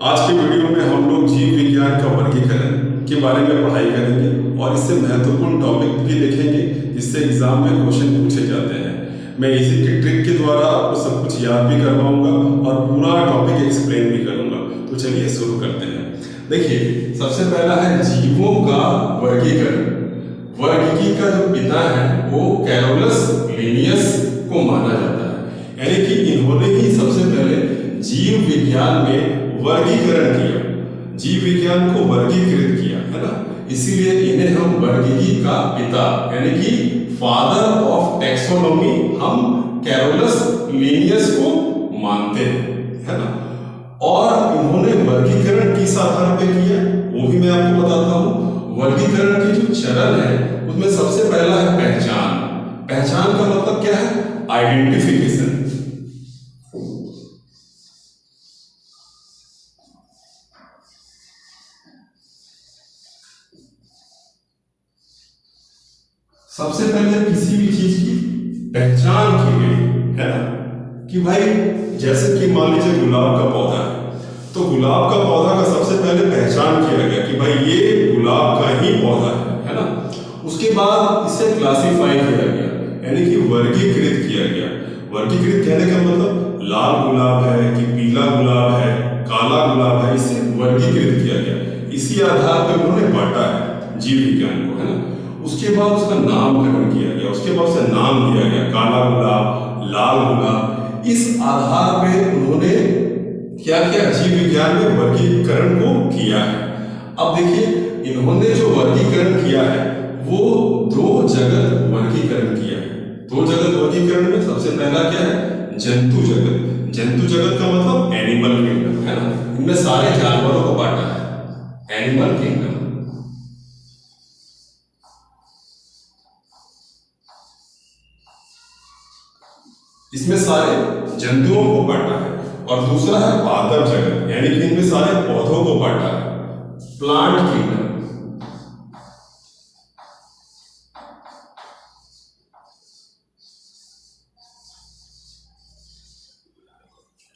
आज के वीडियो में हम लोग जीव विज्ञान का वर्गीकरण के बारे में पढ़ाई करेंगे और इससे महत्वपूर्ण टॉपिक भी देखेंगे जिससे एग्जाम में क्वेश्चन पूछे जाते हैं। मैं इसी के ट्रिक के द्वारा आपको सब कुछ याद भी करवाऊंगा और पूरा टॉपिक एक्सप्लेन भी करूंगा। तो चलिए शुरू करते हैं। देखिए, सबसे पहला है जीवों का वर्गीकरण। वर्गीकरण का जो पिता है वो कैरोलस लिनियस को माना जाता है, यानी कि इन्होंने ही सबसे पहले जीव विज्ञान में वर्गीकरण किया, जीव विज्ञान को वर्गीकृत किया, है ना। इसीलिए इन्हें हम वर्गीकरण का पिता यानी कि फादर ऑफ टैक्सोनॉमी हम कैरोलस लिनियस को मानते हैं, है ना। और इन्होंने वर्गीकरण किस आधार पे किया वो भी मैं आपको बताता हूँ। वर्गीकरण के जो चरण है उसमें सबसे पहला है पहचान। पहचान का मतलब क्या है? आइडेंटिफिकेशन। सबसे पहले किसी भी चीज की पहचान की गई, है ना, कि भाई जैसे कि मान लीजिए गुलाब का पौधा है, तो गुलाब का पौधा का सबसे पहले पहचान किया गया कि भाई ये गुलाब का ही पौधा है ना। उसके बाद इसे क्लासिफाई किया गया यानी कि वर्गीकृत किया गया। वर्गीकृत कहने का मतलब लाल गुलाब है कि पीला गुलाब है, काला गुलाब है, इसे वर्गीकृत किया गया। इसी आधार पर उन्होंने बांटा है जीव विज्ञान को, है ना। उसके बाद उसका नामकरण किया गया, उसके बाद उसे नाम दिया गया, काला गुलाब, लाल गुलाब। इस आधार पे उन्होंने क्या किया? जीव विज्ञान में वर्गीकरण को किया है। अब देखिए, इन्होंने जो वर्गीकरण किया है वो दो जगत वर्गीकरण किया है। दो जगत वर्गीकरण में सबसे पहला क्या है? जंतु जगत। जंतु जगत का मतलब एनिमल किंगडम, है ना। इनमें सारे जानवरों को बांटा है, एनिमल किंगडम। इसमें सारे जंतुओं को बांटा है। और दूसरा है पादप जगत, यानी कि इनमें सारे पौधों को बांटा है, प्लांट किंगडम।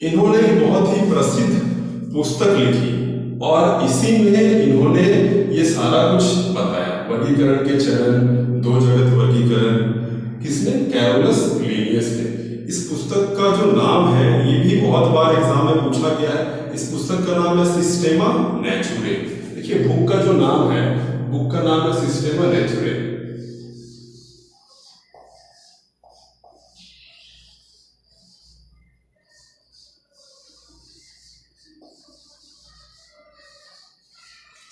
इन्होंने बहुत ही प्रसिद्ध पुस्तक लिखी और इसी में इन्होंने ये सारा कुछ बताया, वर्गीकरण के चरण, दो जगत वर्गीकरण। किसने? कैरोलस लिनियस ने। इस पुस्तक का जो नाम है ये भी बहुत बार एग्जाम में पूछा गया है। इस पुस्तक का नाम है सिस्टेमा नेचुरे। देखिए, बुक का जो नाम है, बुक का नाम है सिस्टेमा नेचुरे।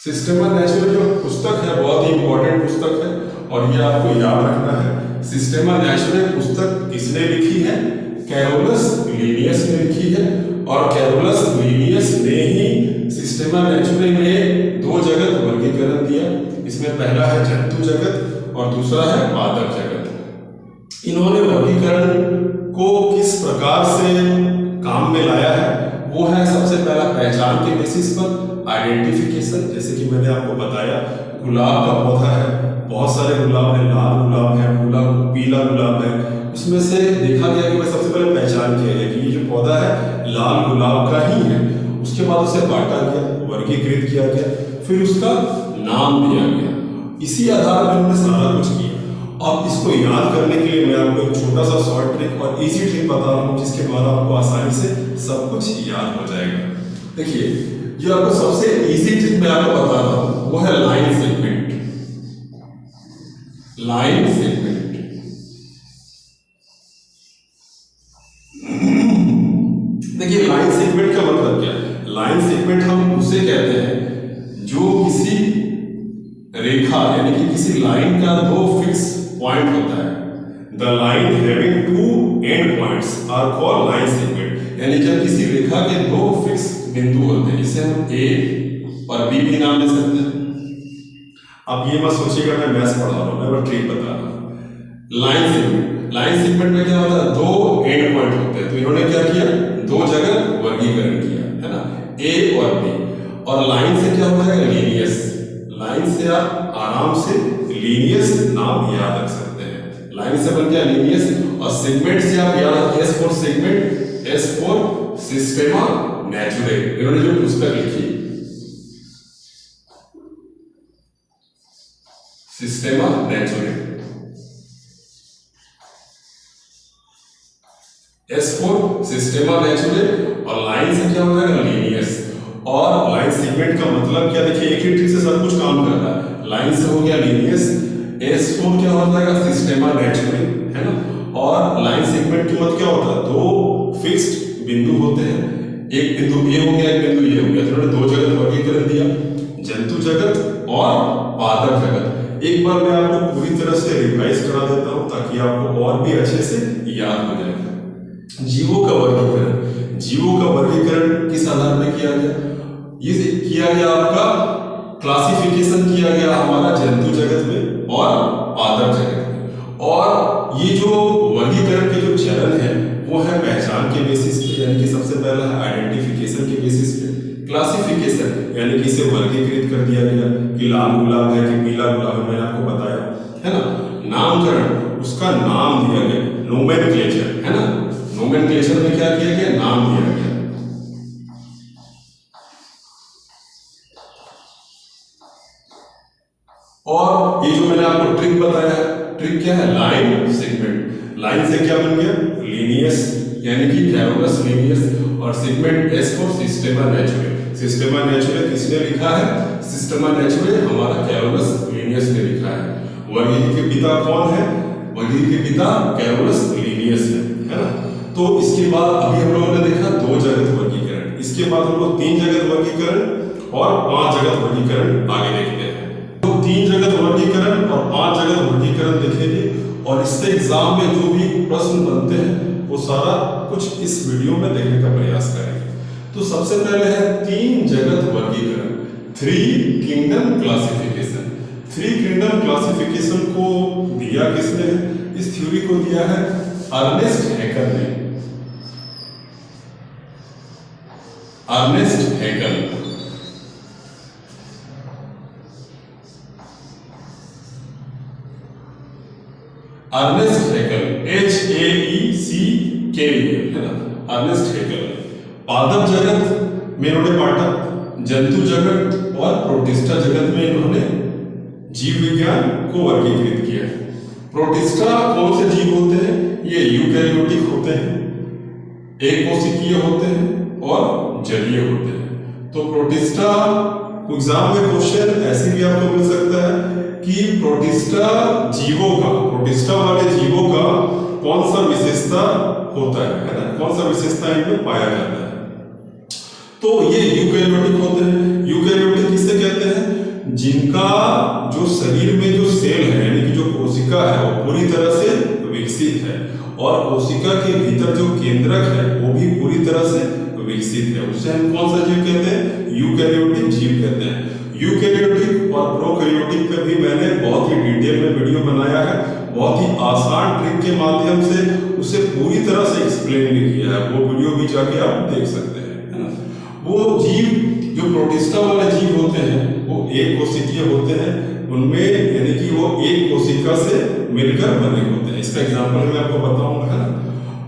सिस्टेमा नेचुरे जो पुस्तक है बहुत ही इंपॉर्टेंट पुस्तक है और ये आपको याद रखना है। सिस्टेमा नेचुरे पुस्तक किसने लिखी है? कैरोलस लिनियस ने लिखी है। और कैरोलस लिनियस ने ही सिस्टेमा नेचुरे में दो जगत वर्गीकरण दिया। इसमें पहला है जंतु जगत और दूसरा है पादप जगत। इन्होंने वर्गीकरण को किस प्रकार से काम में लाया है वो है सबसे पहला पहचान के बेसिस पर, आइडेंटिफिकेशन। जैसे कि मैंने आपको बताया, गुलाब का पौधा है, बहुत सारे गुलाब है, लाल गुलाब है, पीला गुलाब है। उसमें से देखा गया कि सबसे पहले पहचान किया गया कि ये जो पौधा है लाल गुलाब का ही है। उसके बाद उसे बांटा गया, वर्गीकृत किया गया, फिर उसका नाम दिया गया। इसी आधार पर उन्होंने सारा कुछ किया। अब इसको याद करने के लिए मैं आपको एक छोटा सा शॉर्ट ट्रिक और इजी ट्रिक बता रहा हूँ जिसके द्वारा आपको आसानी से सब कुछ याद हो जाएगा। देखिए, जो आपको सबसे इजी ट्रिक मैं आपको बता रहा हूँ वो है लाइन सेगमेंट। लाइन सेगमेंट देखिए, लाइन सेगमेंट का मतलब क्या है? लाइन सेगमेंट हम उसे कहते हैं जो किसी रेखा यानी कि किसी लाइन का दो फिक्स पॉइंट होता है। The line having two end points are called line segment. यानी जब किसी रेखा के दो फिक्स बिंदु होते हैं, इसे हम ए और बी भी नाम दे सकते हैं। अब ये मत सोचिएगा मैं मैथ्स पढ़ा रहा हूँ, मैं बस ट्रिक बता रहा हूँ। लाइन सेगमेंट में क्या होता है? दो एंड पॉइंट होते हैं। तो इन्होंने क्या किया? दो जगह वर्गीकरण किया, है ना, ए और बी। और लाइन से क्या होता है? लीनियस। लाइन से आप आराम से लीनियस नाम याद रख सकते हैं। लाइन से बन गया लीनियस। और सेगमेंट से आप याद, S for segment, S for Systema Naturae, इन्होंने जो पुस्तक लिखी सिस्टेमा नेचुरे, S4 सिस्टेमा नेचुरे, और लाइन से क्या हो जाएगा लीनियस, और लाइन सेगमेंट का मतलब क्या, देखिए एक ही ट्रिक से सब कुछ काम कर रहा है। लाइन से हो गया लीनियस, S4 क्या हो जाएगा सिस्टेमा नेचुरे, है ना। और लाइन सेगमेंट की मतलब क्या होता है, दो फिक्स्ड बिंदु होते हैं, एक बिंदु ए हो गया, एक बिंदु ए हो गया, तो उन्होंने दो जगत वर्गीकरण दिया, जंतु जगत और पादप जगत। एक बार मैं आपको पूरी तरह से रिवाइज करा देता हूं ताकि आपको और भी अच्छे से याद हो जाए। जीवों का वर्गीकरण, जीवों का वर्गीकरण किस आधार में किया गया, ये किया गया आपका क्लासिफिकेशन किया गया हमारा जंतु जगत में और पादप जगत में। और ये जो वर्गीकरण के जो चरण है वो है पहचान के बेसिस पे, यानी कि सबसे पहला है आइडेंटिफिकेशन के बेसिस पे। क्लासिफिकेशन यानी कि इसे वर्गीकृत कर दिया गया कि लाल गुलाब है कि पीला गुलाब है, मैंने आपको बताया, है ना। नामकरण, उसका नाम दिया गया, नोमेनक्लेचर, है ना। नोमेनक्लेचर में क्या किया गया, नाम दिया गया। और ये जो मैंने आपको ट्रिक बताया है, ट्रिक क्या है, लाइन सेगमेंट। लाइन से क्या बन गया, लीनियस, यानी कि कैरोलस लीनियस, और सेगमेंट S4 सिस्टेमा नेचुरे। सिस्टेमा नेचुरे किसने लिखा है, सिस्टेमा नेचुरे हमारा कैरोलस लीनियस ने लिखा है। वर्गीय के पिता कौन है, वर्गीय के पिता कैरोलस लीनियस है ना। तो इसके बाद अभी हम लोगों ने देखा दो जगत वर्गीकरण, इसके बाद हम लोग तीन जगत वर्गीकरण और पांच जगत वर्गीकरण आगे देखते हैं। तो तीन जगत वर्गीकरण और पांच जगत वर्गीकरण देखेंगे, और इससे एग्जाम में जो भी प्रश्न बनते हैं वो सारा कुछ इस वीडियो में देखने का प्रयास करेंगे। तो सबसे पहले है तीन जगत वर्गीकरण, three kingdom classification. Three kingdom classification को दिया किसने है, इस थ्योरी को दिया है अर्नेस्ट हैकेल ने। Ernst Haeckel, Ernst Haeckel, HAECKEL, है ना, अर्नेस्ट हैकेल। पादप जगत में इन्होंने बांटा, जंतु जगत और प्रोटिस्टा जगत में इन्होंने जीव विज्ञान को वर्गीकृत किया है। प्रोटिस्टा कौन से जीव होते हैं, ये यूकैरियोटिक होते हैं, एक कोशिकीय होते हैं और जलीय होते हैं। तो प्रोटिस्टा एग्जाम में क्वेश्चन ऐसे भी आपको मिल सकता है कि प्रोटिस्टा जीवों का, प्रोटिस्टा वाले जीवों का कौन सा विशेषता होता है ना, कौन सा विशेषता इनमें पाया जाता है। तो ये यूकैरियोटिक होते हैं। यूकैरियोटिक किससे कहते हैं, जिनका जो शरीर में जो सेल है यानी कि जो कोशिका है वो पूरी तरह से विकसित है, और कोशिका के भीतर जो केंद्रक है वो भी पूरी तरह से विकसित है। उससे हम कौन सा जीव कहते हैं, यूकैरियोटिक जीव कहते हैं। यूकैरियोटिक और प्रोकैरियोटिक पे भी मैंने बहुत ही डिटेल में वीडियो बनाया है, बहुत ही आसान ट्रिक के माध्यम से उसे पूरी तरह से एक्सप्लेन भी किया है, वो वीडियो भी जाके आप देख सकते हैं, है ना। वो जीव जो प्रोटिस्टा वाले जीव होते हैं वो एक कोशिकीय होते हैं, उनमें यानी कि वो एक कोशिका से मिलकर बने होते हैं। इसका एग्जाम्पल मैं आपको बताऊंगा, है ना।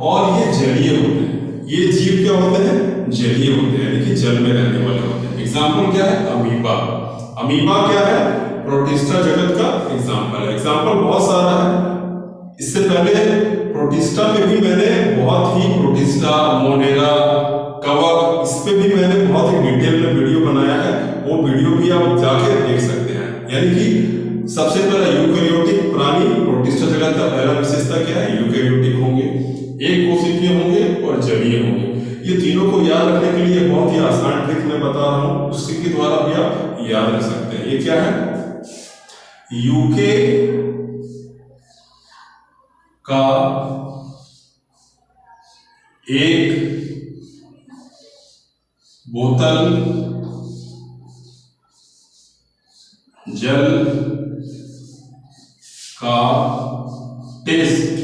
और ये जलीय होते हैं, ये जीव क्या होते हैं, जलीय होते हैं, यानी कि जल में रहने वाले होते हैं। एग्जाम्पल क्या है, अमीबा। अमीबा क्या है, प्रोटिस्टा जगत का एग्जाम्पल है। एग्जाम्पल बहुत सारा है, इससे पहले प्रोटिस्टा में भी मैंने बहुत ही, प्रोटिस्टा, मोनेरा, कवक, इस पे भी मैंने बहुत ही डिटेल में वीडियो बनाया है, वो वीडियो भी आप जाके देख सकते हैं। यानी कि सबसे पहला यूकैरियोटिक प्राणी, प्रोटिस्टा जगत का पहला विशेषता क्या है, यूकैरियोटिक होंगे, एक कोशिकीय होंगे और जलीय होंगे। ये तीनों को याद रखने के लिए बहुत ही आसान ट्रिक मैं बता रहा हूं, उसके द्वारा भी आप याद रख सकते हैं। ये क्या है, यूके का एक बोतल जल का टेस्ट।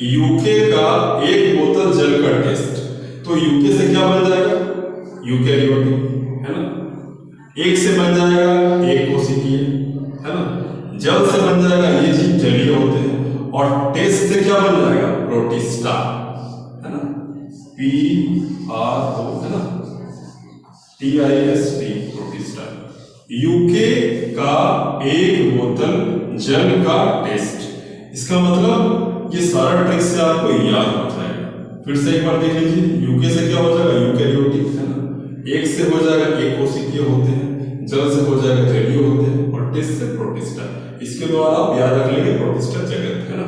यूके का एक बोतल जल का टेस्ट, तो यूके से क्या बन जाएगा, यूकैरियोटिक, है ना। एक से बन जाएगा एक कोशिकीय, है ना। जल से बन जाएगा, ये जीव जलीय होते हैं, और टेस्ट से क्या बन जाएगा, प्रोटिस्टा, है ना। PRO है ना, TIST प्रोटिस्टा। यूके का एक बोतल जल का टेस्ट। इसका मतलब ये सारा ट्रिक से आपको याद हो जाएगा। फिर से एक बार देख लीजिए, यूके से क्या हो जाएगा, यूकेरियोटिक है ना, एक से हो जाएगा एक कोशिकीय होते हैं, जल से हो जाएगा जलीय होते हैं, और टेस्ट से प्रोटिस्टा। इसके द्वारा आप याद रख लेंगे प्रोटिस्टा जगत है ना।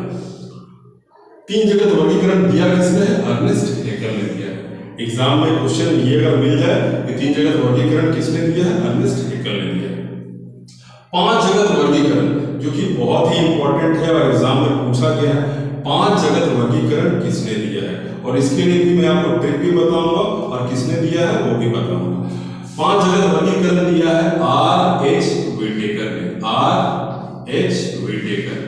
3 जगत वर्गीकरण दिया किसने है, अर्नेस्ट हेकल ने दिया है। एग्जाम में क्वेश्चन ये अगर मिल जाए कि 3 जगत वर्गीकरण किसने दिया है, अर्नेस्ट हेकल ने दिया है। 5 जगत वर्गीकरण जो कि बहुत ही इंपॉर्टेंट है और एग्जाम में पूछा गया है, 5 जगत वर्गीकरण किसने दिया है, और इसके लिए भी मैं आपको ट्रिक भी बताऊंगा और किसने दिया है वो भी बताऊंगा। 5 जगत वर्गीकरण दिया है R.H. व्हिटेकर ने, R.H. व्हिटेकर।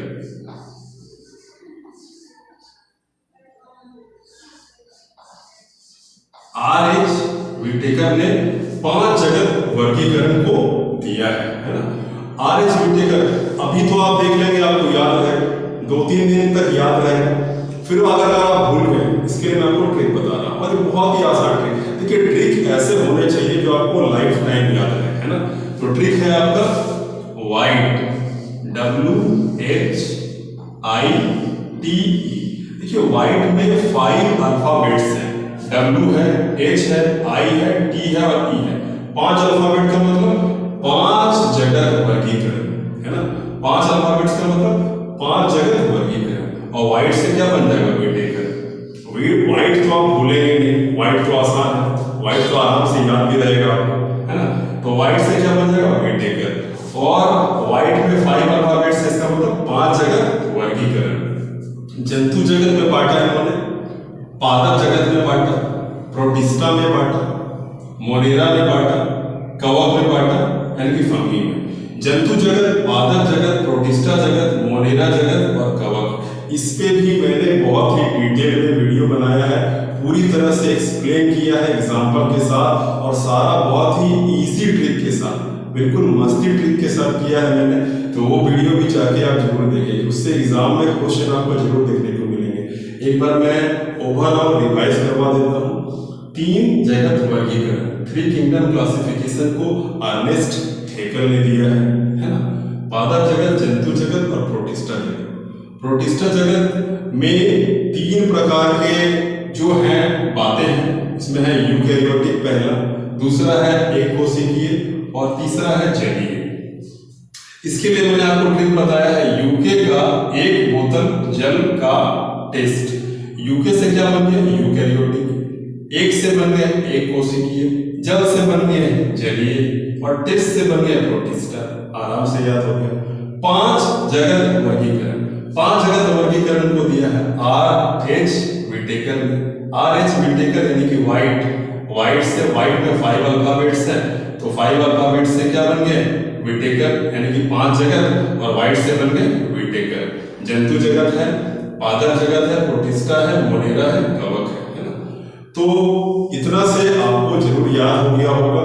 R.H. व्हिटेकर ने 5 जगत वर्गीकरण को दिया है ना। R.H. व्हिटेकर, अभी तो आप देख लेंगे, आपको याद है, 2-3 दिन तक याद रहेगा। फिर अगर आप भूल गए, इसके लिए मैं आपको ट्रिक बता रहा हूँ, और ये बहुत ही आसान ट्रिक। देखिए ट्रिक ऐसे होने चाहिए जो आपको लाइफ टाइम याद रहे, है ना। तो ट्रिक है आपका व्हाइट, WHITE। देखिए व्हाइट में 5 अल्फाबेट्स हैं, W है, H है, I है, T है और E है। 5 अल्फाबेट का मतलब 5 जगत वर्गीकरण है ना। 5 अल्फाबेट्स का मतलब 5 जगत वर्गीकरण। और व्हाइट से क्या बन जाएगा, व्हिटेकर। व्हाइट तो आप भूलेंगे नहीं, व्हाइट तो आसान है, व्हाइट तो आराम से याद भी रहेगा आपको, है ना। तो व्हाइट से क्या बन जाएगा, व्हिटेकर। और व्हाइट में 5 अल्फाबेट्स है, इसका मतलब 5 जगत वर्गीकरण। जंतु जगत में बांटा इन्होंने, पादप जगत में बांटा, प्रोटिस्टा में बांटा, मोनेरा में बांटा, कवक में बांटा, यानी कि फंगी में। जंतु जगत, पादप जगत, प्रोटिस्टा जगत, मोनेरा जगत और कवक, इस पे भी मैंने बहुत ही डिटेल में वीडियो बनाया है, पूरी तरह से एक्सप्लेन किया है एग्जाम्पल के साथ, और सारा बहुत ही इजी ट्रिक के साथ, बिल्कुल मस्ती ट्रिक के साथ किया है मैंने। तो वो वीडियो भी जाके आप जरूर देखेंगे, उससे एग्जाम में क्वेश्चन आपको जरूर देखने को मिलेंगे। एक बार मैं ओवरऑल रिवाइज करवा देता हूँ। 3 जगत वर्गीकरण, 3 किंगडम क्लासिफिकेशन को अर्नेस्ट हेकल ने दिया है ना। पादप जगत, जंतु जगत और प्रोटिस्टा जगत। प्रोटिस्टा जगत में 3 प्रकार के जो हैं बातें हैं, इसमें है यूकेरियोटिक पहला, दूसरा है एक कोशिकीय और तीसरा है जलीय। इसके लिए मैंने आपको ट्रिक बताया है, यूके का एक बोतल जल का टेस्ट। यूके से क्या बन गया, यूकेरियोटिक, एक से बन गया एक कोशिकीय, जल से बन गया जलीय और टेस्ट से बन गया प्रोटिस्टा। आराम से याद हो गया। 5 जगत वर्गीकरण, 5 जगत वर्गीकरण को दिया है R.H. व्हिटेकर ने। R.H. व्हिटेकर यानी कि व्हाइट, व्हाइट से, व्हाइट में 5 अल्फाबेट्स हैं, तो 5 अल्फाबेट्स से क्या बन गए, व्हिटेकर, यानी कि 5 जगत, और व्हाइट से बन गए व्हिटेकर। जंतु जगत है, पादप जगत है, प्रोटिस्टा है, मोनेरा है, कवक है ना। तो इतना से आपको जरूर याद हो गया होगा